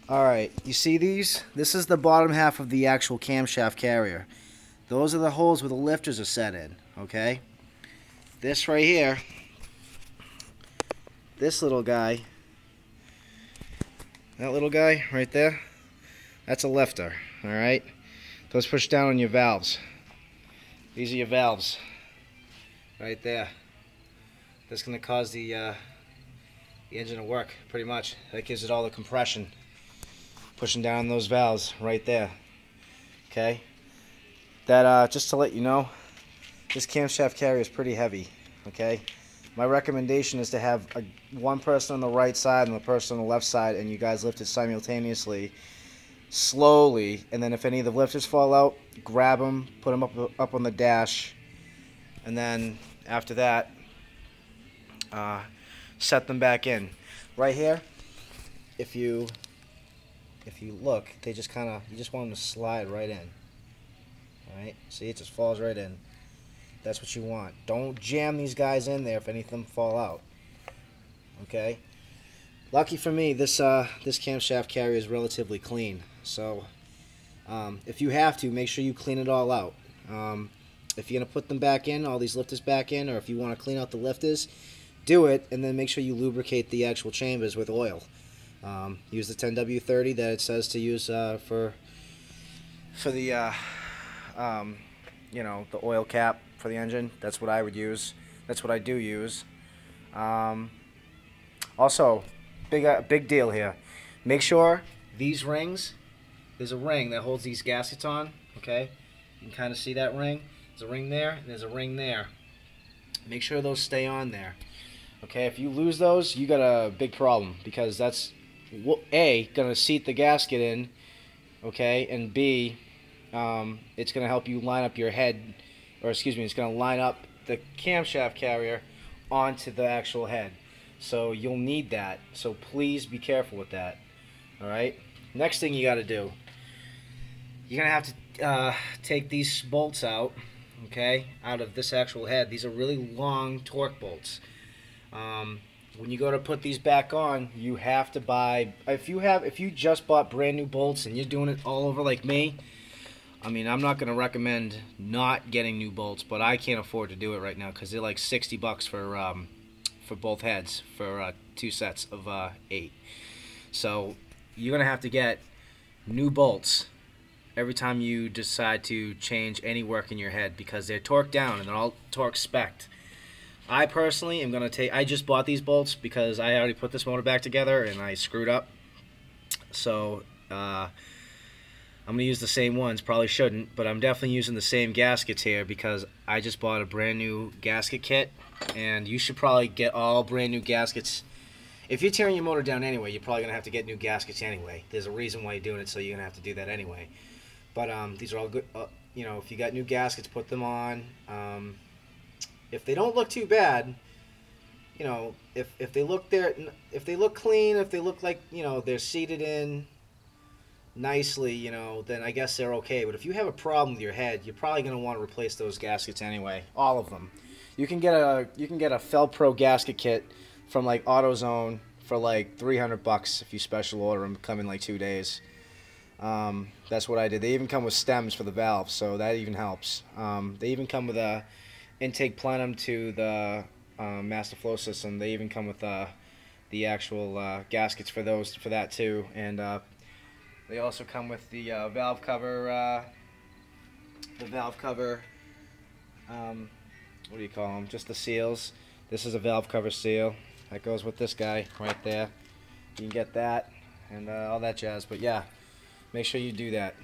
Alright, you see these? This is the bottom half of the actual camshaft carrier. Those are the holes where the lifters are set in, okay? This right here, this little guy, that little guy right there, that's a lifter, alright? Those push down on your valves. These are your valves, right there. That's going to cause the engine to work, pretty much. That gives it all the compression. Pushing down those valves right there. Okay? That, just to let you know, this camshaft carrier is pretty heavy. Okay? My recommendation is to have one person on the right side and the person on the left side, and you guys lift it simultaneously, slowly, and then if any of the lifters fall out, grab them, put them up on the dash, and then after that, set them back in. Right here, if you look, they just kind of, you just want them to slide right in. Alright, see, it just falls right in. That's what you want. Don't jam these guys in there if any of them fall out. Okay? Lucky for me, this camshaft carrier is relatively clean. So, if you have to, make sure you clean it all out. If you're going to put them back in, all these lifters back in, or if you want to clean out the lifters, do it, and then make sure you lubricate the actual chambers with oil. Use the 10W30 that it says to use for the you know, the oil cap for the engine. That's what I would use. That's what I do use. Also, big deal here. Make sure these rings, there's a ring that holds these gaskets on. Okay, you can kind of see that ring. There's a ring there, and there's a ring there. Make sure those stay on there. Okay, if you lose those, you got a big problem, because that's A, going to seat the gasket in, okay, and B, it's going to help you line up your head, or excuse me, it's going to line up the camshaft carrier onto the actual head. So you'll need that, so please be careful with that. Alright, next thing you got to do, you're going to have to take these bolts out, okay, out of this actual head. These are really long torque bolts. When you go to put these back on, you have to buy, if you just bought brand new bolts and you're doing it all over like me, I mean, I'm not going to recommend not getting new bolts, but I can't afford to do it right now because they're like $60 for both heads for 2 sets of 8. So you're going to have to get new bolts every time you decide to change any work in your head, because they're torqued down and they're all torque spec'd. I personally am going to I just bought these bolts because I already put this motor back together and I screwed up. So, I'm going to use the same ones. Probably shouldn't, but I'm definitely using the same gaskets here because I just bought a brand new gasket kit, and you should probably get all brand new gaskets. If you're tearing your motor down anyway, you're probably going to have to get new gaskets anyway. There's a reason why you're doing it, so you're going to have to do that anyway. But these are all good. You know, if you got new gaskets, put them on. If they don't look too bad, you know, if they look if they look clean, if they look like, you know, they're seated in nicely, you know, then I guess they're okay. But if you have a problem with your head, you're probably going to want to replace those gaskets anyway, all of them. You can get a Felpro gasket kit from like AutoZone for like $300 if you special order them. Come in like 2 days. That's what I did. They even come with stems for the valves, so that even helps. They even come with a intake plenum to the master flow system. They even come with the actual gaskets for that too, and they also come with the valve cover. What do you call them? Just the seals. This is a valve cover seal that goes with this guy right there. You can get that and all that jazz. But yeah, make sure you do that.